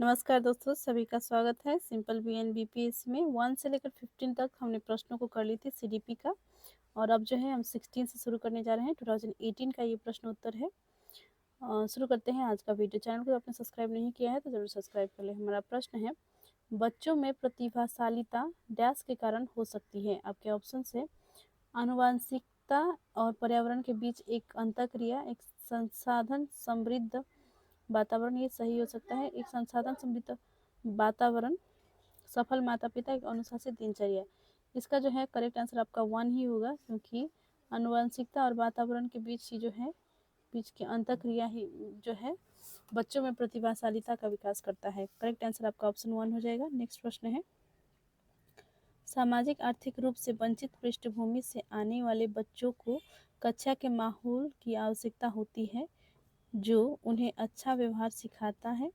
नमस्कार दोस्तों, सभी का स्वागत है सिंपल बीएन बीपीएससी में 1 से लेकर 15 तक हमने प्रश्नों को कर ली थी सीडीपी का। और अब जो है हम 16 से शुरू करने जा रहे हैं। 2018 का ये प्रश्न उत्तर है। शुरू करते हैं आज का वीडियो। चैनल को आपने सब्सक्राइब नहीं किया है तो ज़रूर सब्सक्राइब कर लें। हमारा प्रश्न है, बच्चों में प्रतिभाशालीता डैश के कारण हो सकती है। आपके ऑप्शन है, आनुवंशिकता और पर्यावरण के बीच एक अंतःक्रिया, एक संसाधन समृद्ध वातावरण, ये सही हो सकता है। एक संसाधन समृद्ध वातावरण, सफल माता पिता, एक अनुशासित दिनचर्या। इसका जो है करेक्ट आंसर आपका 1 ही होगा, क्योंकि आनुवंशिकता और वातावरण के बीच ही जो है बीच की अंतःक्रिया ही जो है बच्चों में प्रतिभाशालीता का विकास करता है। करेक्ट आंसर आपका ऑप्शन 1 हो जाएगा। नेक्स्ट प्रश्न है, सामाजिक आर्थिक रूप से वंचित पृष्ठभूमि से आने वाले बच्चों को कक्षा के माहौल की आवश्यकता होती है जो उन्हें अच्छा व्यवहार सिखाता है,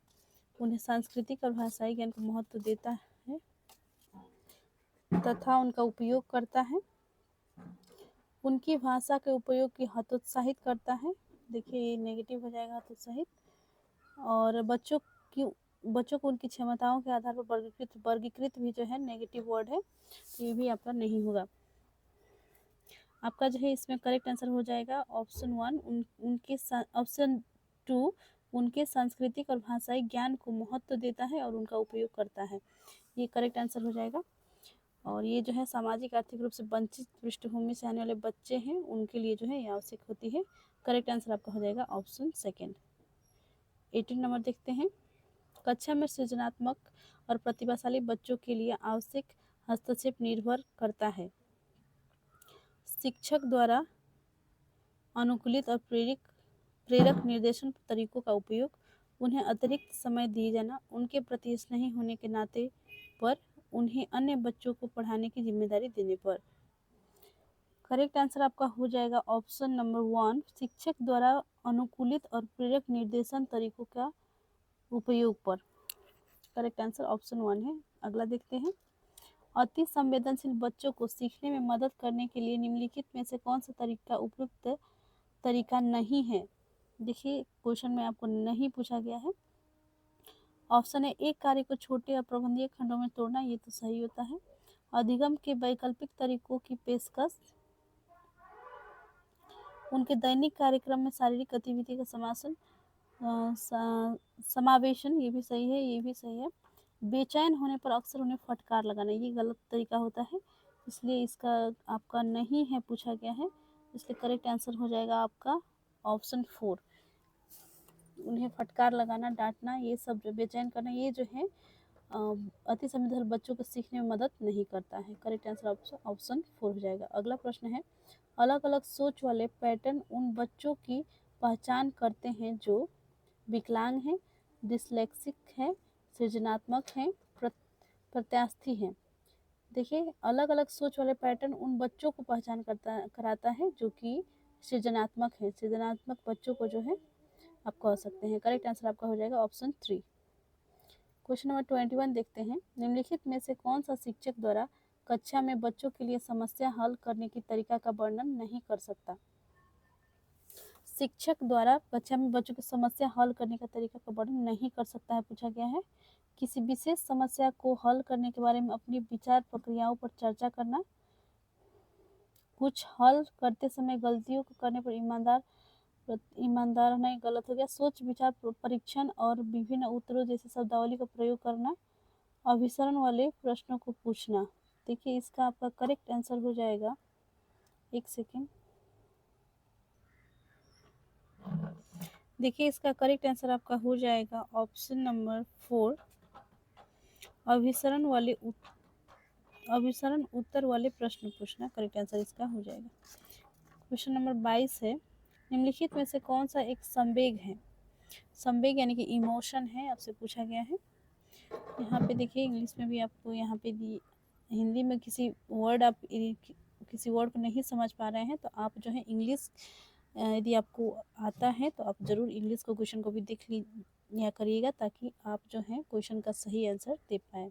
उन्हें सांस्कृतिक और भाषाई ज्ञान को महत्व देता है तथा उनका उपयोग करता है, उनकी भाषा के उपयोग की हतोत्साहित करता है। देखिए ये नेगेटिव हो जाएगा, हतोत्साहित। और बच्चों को उनकी क्षमताओं के आधार पर वर्गीकृत भी जो है नेगेटिव वर्ड है, तो ये भी आपका नहीं होगा। आपका जो है इसमें करेक्ट आंसर हो जाएगा ऑप्शन 1। उनके ऑप्शन 2, उनके सांस्कृतिक और भाषाई ज्ञान को महत्व देता है और उनका उपयोग करता है, ये करेक्ट आंसर हो जाएगा। और ये जो है सामाजिक आर्थिक रूप से वंचित पृष्ठभूमि से आने वाले बच्चे हैं, उनके लिए जो है ये आवश्यक होती है। करेक्ट आंसर आपका हो जाएगा ऑप्शन सेकेंड। 18 नंबर देखते हैं, कक्षा में सृजनात्मक और प्रतिभाशाली बच्चों के लिए आवश्यक हस्तक्षेप निर्भर करता है। शिक्षक द्वारा अनुकूलित और प्रेरक निर्देशन तरीकों का उपयोग, उन्हें अतिरिक्त समय दिए जाना, उनके प्रति स्नेही होने के नाते पर, उन्हें अन्य बच्चों को पढ़ाने की जिम्मेदारी देने पर। करेक्ट आंसर आपका हो जाएगा ऑप्शन नंबर 1, शिक्षक द्वारा अनुकूलित और प्रेरक निर्देशन तरीकों का उपयोग पर। करेक्ट आंसर ऑप्शन 1 है। अगला देखते हैं, अति संवेदनशील बच्चों को सीखने में मदद करने के लिए निम्नलिखित में से कौन सा तरीका उपयुक्त तरीका नहीं है। देखिए क्वेश्चन में आपको नहीं पूछा गया है। ऑप्शन है, एक कार्य को छोटे और प्रबंधनीय खंडों में तोड़ना, ये तो सही होता है। अधिगम के वैकल्पिक तरीकों की पेशकश, उनके दैनिक कार्यक्रम में शारीरिक गतिविधि का समावेशन, ये भी सही है, ये भी सही है। बेचैन होने पर अक्सर उन्हें फटकार लगाना, ये गलत तरीका होता है, इसलिए इसका आपका नहीं है पूछा गया है, इसलिए करेक्ट आंसर हो जाएगा आपका ऑप्शन 4। उन्हें फटकार लगाना, डांटना, ये सब जो बेचैन करना, ये जो है अति संवेदनशील बच्चों को सीखने में मदद नहीं करता है। करेक्ट आंसर ऑप्शन 4 हो जाएगा। अगला प्रश्न है, अलग अलग सोच वाले पैटर्न उन बच्चों की पहचान करते हैं जो विकलांग हैं, डिसलेक्सिक हैं, सृजनात्मक हैं, प्रत्यास्थी हैं। देखिए अलग अलग सोच वाले पैटर्न उन बच्चों को पहचान कराता है जो कि सृजनात्मक है। सृजनात्मक बच्चों को जो है आप कह सकते हैं। करेक्ट आंसर आपका हो जाएगा ऑप्शन 3। क्वेश्चन नंबर 21 देखते हैं, निम्नलिखित में से कौन सा शिक्षक द्वारा कक्षा में बच्चों के लिए समस्या हल करने की तरीका का वर्णन नहीं कर सकता। शिक्षक द्वारा कक्षा में बच्चों की समस्या हल करने का तरीका का वर्णन नहीं कर सकता है, पूछा गया है। किसी विशेष समस्या को हल करने के बारे में अपनी विचार प्रक्रियाओं पर चर्चा करना, कुछ हल करते समय गलतियों को करने पर ईमानदार नहीं, गलत हो गया। सोच विचार परीक्षण और विभिन्न उत्तरों जैसे शब्दावली का प्रयोग करना, अभिसरण वाले प्रश्नों को पूछना। देखिए इसका आपका करेक्ट आंसर हो जाएगा, एक सेकेंड, देखिए इसका करेक्ट आंसर आपका हो जाएगा ऑप्शन नंबर 4, अभिसरण उत्तर वाले प्रश्न पूछना। करेक्ट आंसर इसका हो जाएगा। क्वेश्चन नंबर 22 है, निम्नलिखित में से कौन सा एक संवेग है। संवेग यानी कि इमोशन है, आपसे पूछा गया है। यहाँ पे देखिए इंग्लिश में भी आपको यहाँ पे हिंदी में किसी वर्ड को नहीं समझ पा रहे हैं तो आप जो है इंग्लिश यदि आपको आता है तो आप ज़रूर इंग्लिश को क्वेश्चन को भी देख लिया करिएगा, ताकि आप जो है क्वेश्चन का सही आंसर दे पाए।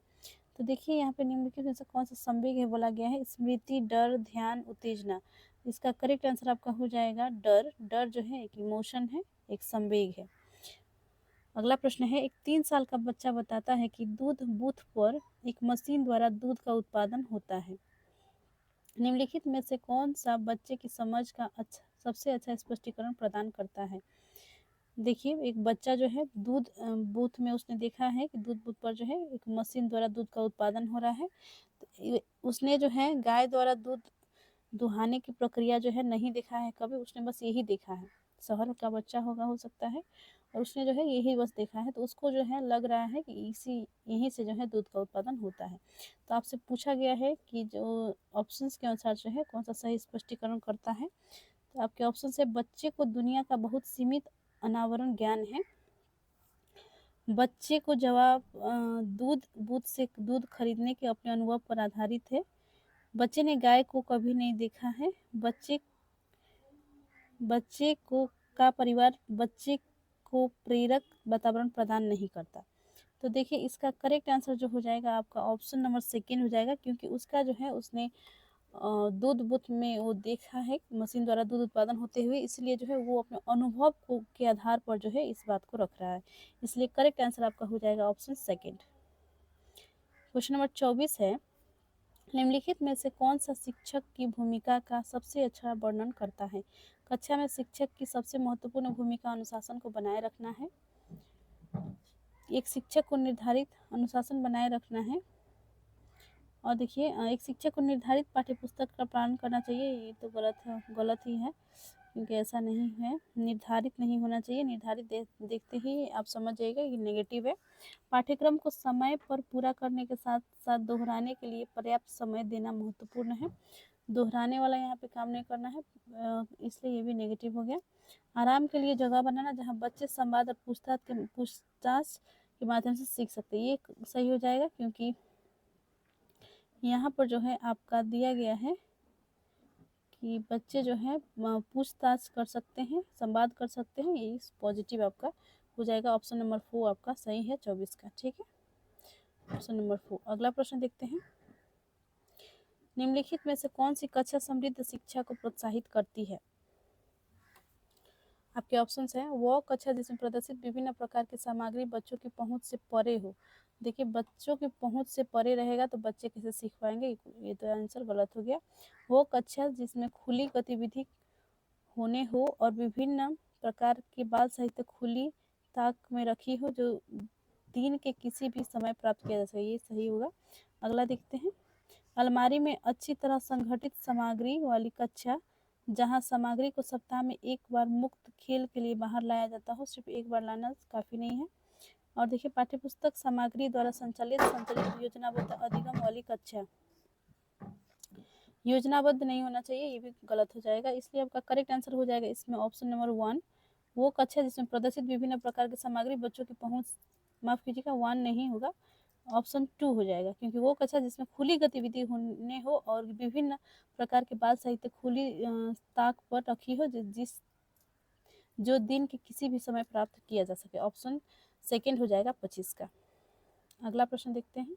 तो देखिए यहाँ पे निम्नलिखित में से कौन सा संवेग है बोला गया है। स्मृति, डर, ध्यान, उत्तेजना। इसका करेक्ट आंसर आपका हो जाएगा डर। डर जो है एक इमोशन है, एक संवेग है। अगला प्रश्न है, एक 3 साल का बच्चा बताता है कि दूध बूथ पर एक मशीन द्वारा दूध का उत्पादन होता है। निम्नलिखित में से कौन सा बच्चे की समझ का सबसे अच्छा स्पष्टीकरण प्रदान करता है। देखिए, एक बच्चा जो है दूध बूथ में उसने देखा है कि दूध बूथ पर जो है एक मशीन द्वारा दूध का उत्पादन हो रहा है। तो उसने जो है गाय द्वारा दूध दुहाने की प्रक्रिया जो है नहीं देखा है कभी, उसने बस यही देखा है। शहर का बच्चा होगा, हो सकता है, और उसने जो है यही बस देखा है, तो उसको जो है लग रहा है कि यहीं से जो है दूध का उत्पादन होता है। तो आपसे पूछा गया है कि जो ऑप्शंस के अनुसार जो है कौन सा सही स्पष्टीकरण करता है। तो आपके ऑप्शन है, बच्चे को दुनिया का बहुत सीमित अनावरण ज्ञान है। बच्चे को जवाब दूध बूथ से दूध खरीदने के अपने अनुभव पर आधारित है। बच्चे ने गाय को कभी नहीं देखा है। बच्चे को का परिवार बच्चे को प्रेरक वातावरण प्रदान नहीं करता। तो देखिए, इसका करेक्ट आंसर जो हो जाएगा आपका ऑप्शन नंबर सेकेंड हो जाएगा, क्योंकि उसका जो है उसने दूध बुथ में वो देखा है मशीन द्वारा दूध उत्पादन होते हुए, इसलिए जो है वो अपने अनुभव को के आधार पर जो है इस बात को रख रहा है। इसलिए करेक्ट आंसर आपका हो जाएगा ऑप्शन सेकेंड। क्वेश्चन नंबर 24 है, निम्नलिखित में से कौन सा शिक्षक की भूमिका का सबसे अच्छा वर्णन करता है। कक्षा में शिक्षक की सबसे महत्वपूर्ण भूमिका अनुशासन को बनाए रखना है। एक शिक्षक को निर्धारित अनुशासन बनाए रखना है। और देखिए, एक शिक्षक को निर्धारित पाठ्यपुस्तक का पालन करना चाहिए, ये तो गलत ही है, क्योंकि ऐसा नहीं है, निर्धारित नहीं होना चाहिए। निर्धारित देखते ही आप समझ जाइएगा ये नेगेटिव है। पाठ्यक्रम को समय पर पूरा करने के साथ साथ दोहराने के लिए पर्याप्त समय देना महत्वपूर्ण है। दोहराने वाला यहाँ पे काम नहीं करना है, इसलिए ये भी नेगेटिव हो गया। आराम के लिए जगह बनाना जहाँ बच्चे संवाद और पूछताछ के माध्यम से सीख सकते हैं, ये सही हो जाएगा, क्योंकि यहाँ पर जो है आपका दिया गया है कि बच्चे जो है पूछताछ कर सकते हैं, संवाद कर सकते हैं, ये पॉजिटिव आपका हो जाएगा। ऑप्शन नंबर 4 आपका सही है 24 का। ठीक है, ऑप्शन नंबर 4। अगला प्रश्न देखते हैं, निम्नलिखित में से कौन सी कक्षा समृद्ध शिक्षा को प्रोत्साहित करती है। आपके ऑप्शंस हैं, वो कक्षा जिसमें प्रदर्शित विभिन्न प्रकार की सामग्री बच्चों की पहुंच से परे हो। देखिए, बच्चों की पहुंच से परे रहेगा तो बच्चे कैसे सीख पाएंगे, ये तो आंसर गलत हो गया। वो कक्षा जिसमें खुली गतिविधि होने हो और विभिन्न प्रकार की बाल साहित्य खुली ताक में रखी हो, जो दिन के किसी भी समय प्राप्त किया जा सके, ये सही होगा। अगला देखते हैं, अलमारी में अच्छी तरह संगठित सामग्री वाली कक्षा जहां सामग्री को सप्ताह में एक बार मुक्त खेल के लिए बाहर लाया जाता हो, सिर्फ एक बार लाना काफ़ी नहीं है। और देखिए, पाठ्यपुस्तक सामग्री द्वारा संचालित योजनाबद्ध अधिगम वाली कक्षा, योजनाबद्ध नहीं होना चाहिए, ये भी गलत हो जाएगा, इसलिए आपका करेक्ट आंसर हो जाएगा इसमें ऑप्शन नंबर 1, वो कक्षा जिसमें प्रदर्शित विभिन्न प्रकार की सामग्री बच्चों की पहुंच, माफ कीजिएगा 1 नहीं होगा, ऑप्शन 2 हो जाएगा, क्योंकि वो कक्षा जिसमें खुली गतिविधि होने हो और विभिन्न प्रकार के बाल साहित्य खुली ताक पर रखी हो, जो दिन के किसी भी समय प्राप्त किया जा सके। ऑप्शन सेकेंड हो जाएगा 25 का। अगला प्रश्न देखते हैं,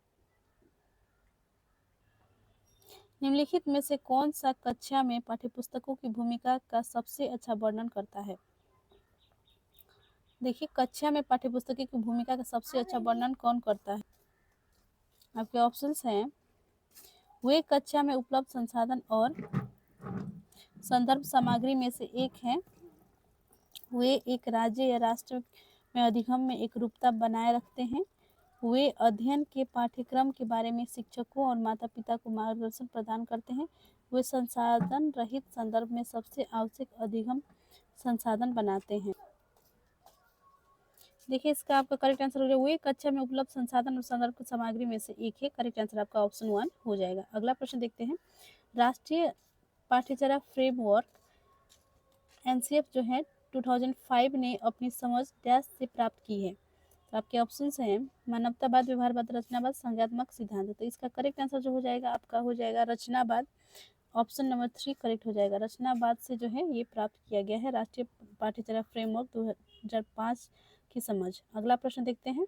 निम्नलिखित में से कौन सा कक्षा में पाठ्यपुस्तकों की भूमिका का सबसे अच्छा वर्णन करता है। देखिए, कक्षा में पाठ्यपुस्तकों की भूमिका का सबसे अच्छा वर्णन कौन करता है। आपके ऑप्शंस हैं, वे कक्षा में उपलब्ध संसाधन और संदर्भ सामग्री में से एक है। वे एक राज्य या राष्ट्र में अधिगम में एक रूपता बनाए रखते हैं। वे अध्ययन के पाठ्यक्रम के बारे में शिक्षकों और माता पिता को मार्गदर्शन प्रदान करते हैं। वे संसाधन रहित संदर्भ में सबसे आवश्यक अधिगम संसाधन बनाते हैं। देखिए, इसका आपका करेक्ट आंसर हो जाएगा, वे कक्षा में उपलब्ध संसाधन और संदर्भ सामग्री में से एक है। करेक्ट आंसर आपका ऑप्शन 1 हो जाएगा। अगला प्रश्न देखते हैं, राष्ट्रीय पाठ्यचर्या फ्रेमवर्क एनसीएफ जो है 2005 ने अपनी समझ डैश से प्राप्त की है। तो आपके ऑप्शंस हैं, मानवतावाद, व्यवहारवाद, रचनावाद, संज्ञात्मक सिद्धांत। तो इसका करेक्ट आंसर जो हो जाएगा आपका हो जाएगा रचनावाद। ऑप्शन नंबर 3 करेक्ट हो जाएगा। रचनावाद से जो है ये प्राप्त किया गया है राष्ट्रीय पाठ्यचर्या फ्रेमवर्क 2005 की समझ। अगला प्रश्न देखते हैं,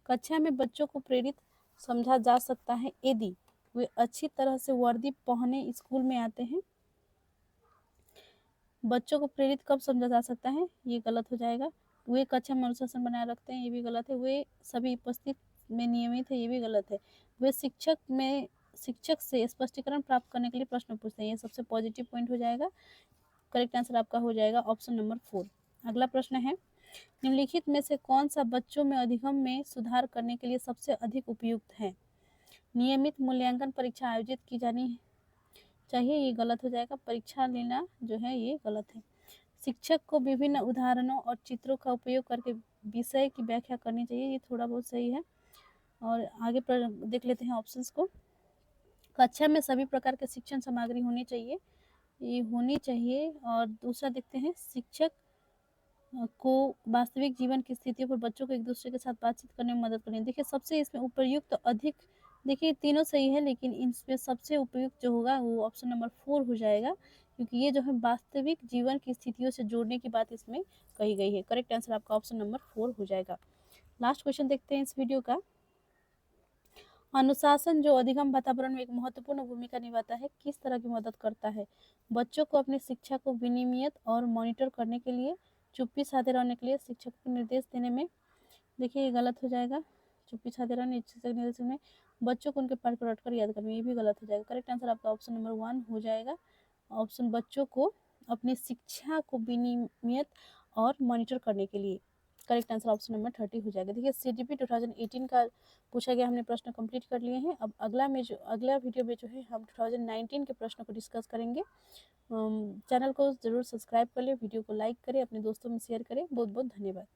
कक्षा में बच्चों को प्रेरित समझा जा सकता है यदि वे अच्छी तरह से वर्दी पहने स्कूल में आते हैं। बच्चों को प्रेरित कब समझा जा सकता है, ये गलत हो जाएगा। वे कक्षा में अनुशासन बनाए रखते हैं, ये भी गलत है। वे सभी उपस्थित में नियमित है, ये भी गलत है। वे शिक्षक से स्पष्टीकरण प्राप्त करने के लिए प्रश्न पूछते हैं, ये सबसे पॉजिटिव पॉइंट हो जाएगा। करेक्ट आंसर आपका हो जाएगा ऑप्शन नंबर 4। अगला प्रश्न है, निम्नलिखित में से कौन सा बच्चों में अधिगम में सुधार करने के लिए सबसे अधिक उपयुक्त है? नियमित मूल्यांकन परीक्षा आयोजित की जानी चाहिए, ये गलत हो जाएगा। परीक्षा लेना जो है ये गलत है। शिक्षक को विभिन्न उदाहरणों और चित्रों का उपयोग करके विषय की व्याख्या करनी चाहिए, ये थोड़ा बहुत सही है। और आगे देख लेते हैं ऑप्शंस को। कक्षा में सभी प्रकार के शिक्षण सामग्री होनी चाहिए, ये होनी चाहिए। और दूसरा देखते हैं, शिक्षक को वास्तविक जीवन की स्थितियों पर बच्चों को एक दूसरे के साथ बातचीत करने में मदद करनी। देखिए सबसे इसमें उपयुक्त अधिक, देखिए तीनों सही है, लेकिन इसमें सबसे उपयुक्त जो होगा वो ऑप्शन नंबर 4 हो जाएगा, क्योंकि ये जो है वास्तविक जीवन की स्थितियों से जोड़ने की बात इसमें कही गई है। करेक्ट आंसर आपका ऑप्शन नंबर 4 हो जाएगा। लास्ट क्वेश्चन देखते हैं इस वीडियो का। अनुशासन जो अधिगम वातावरण में एक महत्वपूर्ण भूमिका निभाता है, किस तरह की मदद करता है? बच्चों को अपनी शिक्षा को विनियमित और मॉनिटर करने के लिए, चुप्पी साधे रहने के लिए, शिक्षक को निर्देश देने में। देखिए ये गलत हो जाएगा। चुप्पी साधे रहने, शिक्षक निर्देश में, बच्चों को उनके पाठ को रटकर याद करने, ये भी गलत हो जाएगा। करेक्ट आंसर आपका ऑप्शन नंबर 1 हो जाएगा। ऑप्शन बच्चों को अपनी शिक्षा को विनियमित और मॉनिटर करने के लिए। करेक्ट आंसर ऑप्शन नंबर 30 हो जाएगा। देखिए CGP 2018 का पूछा गया, हमने प्रश्न कंप्लीट कर लिए हैं। अब अगला वीडियो में जो है हम 2019 के प्रश्न को डिस्कस करेंगे। चैनल को ज़रूर सब्सक्राइब कर लें, वीडियो को लाइक करें, अपने दोस्तों में शेयर करें। बहुत बहुत धन्यवाद।